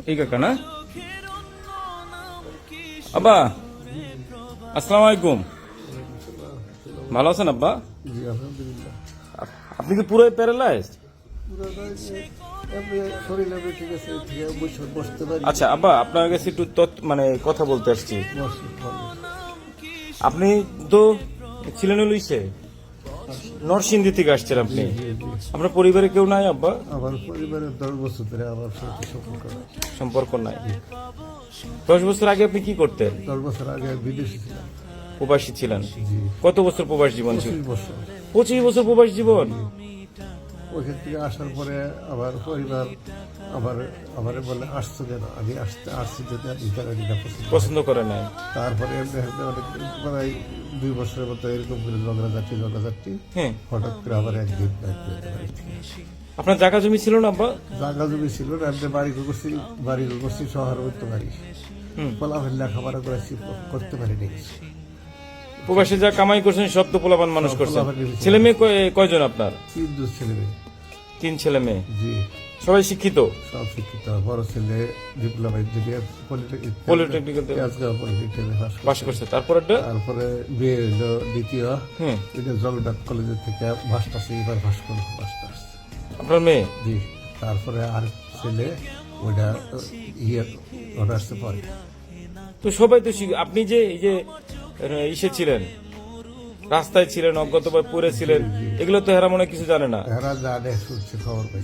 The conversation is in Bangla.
এই কাকা না? আব্বা আসসালামু আলাইকুম। ভালো আছেন আব্বা? জি আলহামদুলিল্লাহ। আপনি কি পুরোই প্যারালাইজড? শরীর আপনি ঠিক আছে, ঠিক আছে, বসতে পারি। আচ্ছা আব্বা, আপনার কাছে একটু মানে কথা বলতে আসছি। আপনি তো ছিলেন লুইসে, নরসিংদী থেকে আসছেন আপনি। আপনার পরিবারে কেউ নাই আব্বা? আমার পরিবারের 10 বছর ধরে আমার সাথে সম্পর্ক নাই। সম্পর্ক নাই? 10 বছর আগে আপনি কি করতেন? 10 বছর আগে বিদেশে ছিলাম। প্রবাসী ছিলেন? জি। কত বছর প্রবাস জীবন ছিল? 25 বছর। 25 বছর প্রবাস জীবন। ওইখান থেকে আসার পরে আমার পরিবার আমার বলে আসছো কেন, আমি আসছি যদি ইতালিটা পছন্দ করে নাই। তারপরে অনেক প্রায় 2 বছরের মতো এরকম করে ঝগড়াঝাটি হ্যাঁ। হঠাৎ করে আবার একদিন আপনার জায়গা জমি ছিল না আব্বা? জায়গা জমি ছিল না, আমি বাড়ি করছি শহর করতে পারি, ফলাফল লেখাপড়া করেছি, করতে পারিনি। প্রবাসে যা কামাই করছেন সব তো পোলাপান মানুষ করছেন। ছেলে মেয়ে কয়জন আপনার? 3 ছেলে মেয়ে। 3 ছেলে মেয়ে। জি। সবাই শিক্ষিত? সব শিক্ষিত। বড় ছেলে ডিপ্লোমা ইঞ্জিনিয়ার পলিটেকনিক্যাল পাস করছে। তারপরে বিয়ে হলো দ্বিতীয়, এটা জগন্নাথ কলেজের থেকে মাস্টার্স এবার পাস করলো মাস্টার্স। আপনার মেয়ে? জি। তারপরে আর ছেলে ওটা অনার্সে পড়ে। তো সবাই তো আপনি যে এই যে ইসে ছিলেন, রাস্তায় ছিলেন, অজ্ঞাতভাবে পড়ে ছিলেন, এগুলো তো হেরা মনে কিছু জানে না। এরা জানে, শুনছে, খবর পাইছে।